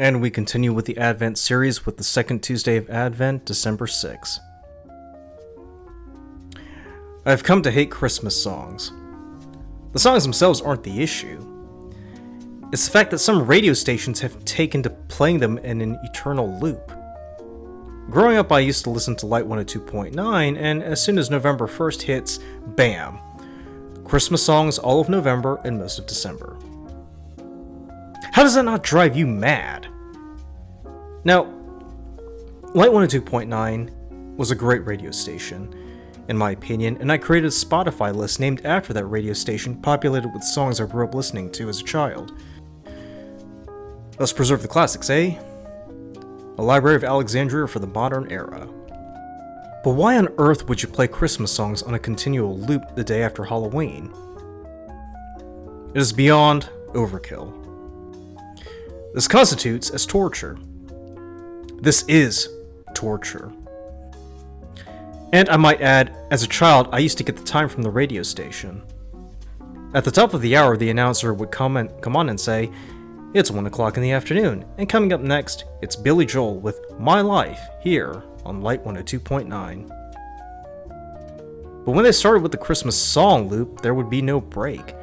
And we continue with the Advent series with the second Tuesday of Advent, December 6. I've come to hate Christmas songs. The songs themselves aren't the issue. It's the fact that some radio stations have taken to playing them in an eternal loop. Growing up, I used to listen to Light 102.9, and as soon as November 1st hits, bam! Christmas songs all of November and most of December. How does that not drive you mad? Now, Light 102.9 was a great radio station, in my opinion, and I created a Spotify list named after that radio station, populated with songs I grew up listening to as a child. Let's preserve the classics, eh? A Library of Alexandria for the modern era. But why on earth would you play Christmas songs on a continual loop the day after Halloween? It is beyond overkill. This constitutes as torture. This is torture. And I might add, as a child, I used to get the time from the radio station. At the top of the hour, the announcer would come on and say, "It's 1 o'clock in the afternoon," and coming up next, it's Billy Joel with My Life, here on Light 102.9. But when they started with the Christmas song loop, there would be no break.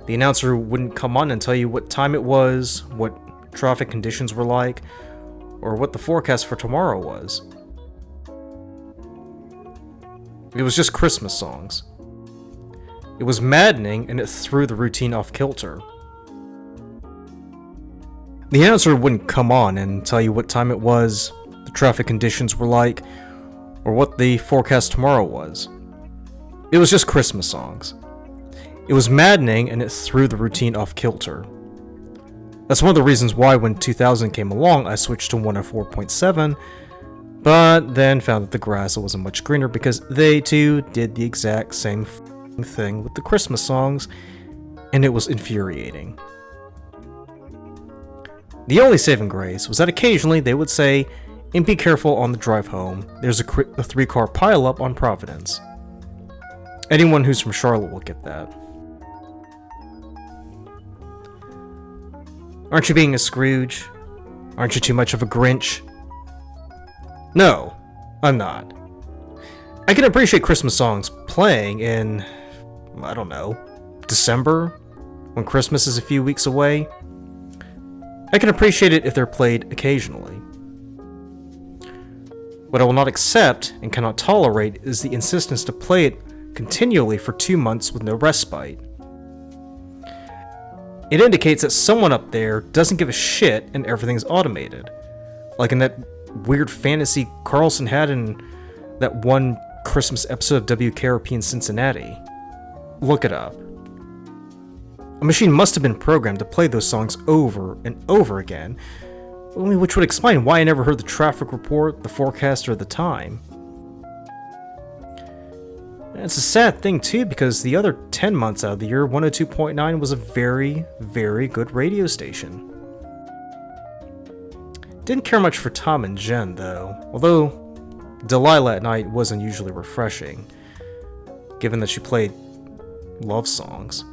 The announcer wouldn't come on and tell you what time it was, what traffic conditions were like, or what the forecast for tomorrow was. It was just Christmas songs. It was maddening, and it threw the routine off kilter. The announcer wouldn't come on and tell you what time it was, the traffic conditions were like, or what the forecast tomorrow was. It was just Christmas songs. It was maddening, and it threw the routine off kilter. That's one of the reasons why when 2000 came along, I switched to 104.7, but then found that the grass wasn't much greener because they too did the exact same thing with the Christmas songs, and it was infuriating. The only saving grace was that occasionally they would say, "And be careful on the drive home, there's a 3-car pileup on Providence." Anyone who's from Charlotte will get that. Aren't you being a Scrooge? Aren't you too much of a Grinch? No, I'm not. I can appreciate Christmas songs playing in, I don't know, December, when Christmas is a few weeks away. I can appreciate it if they're played occasionally. What I will not accept and cannot tolerate is the insistence to play it continually for 2 months with no respite. It indicates that someone up there doesn't give a shit and everything's automated. Like in that weird fantasy Carlson had in that one Christmas episode of WKRP in Cincinnati. Look it up. A machine must have been programmed to play those songs over and over again, which would explain why I never heard the traffic report, the forecast, or the time. And it's a sad thing too, because the other 10 months out of the year, 102.9 was a very, very good radio station. Didn't care much for Tom and Jen though, although Delilah at night was unusually refreshing, given that she played love songs.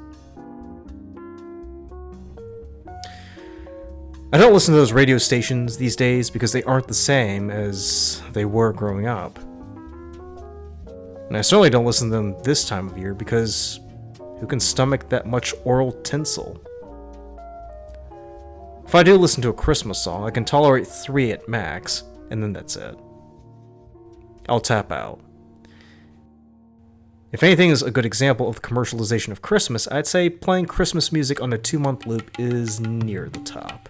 I don't listen to those radio stations these days because they aren't the same as they were growing up. And I certainly don't listen to them this time of year because who can stomach that much oral tinsel? If I do listen to a Christmas song, I can tolerate 3 at max, and then that's it. I'll tap out. If anything is a good example of the commercialization of Christmas, I'd say playing Christmas music on a 2-month loop is near the top.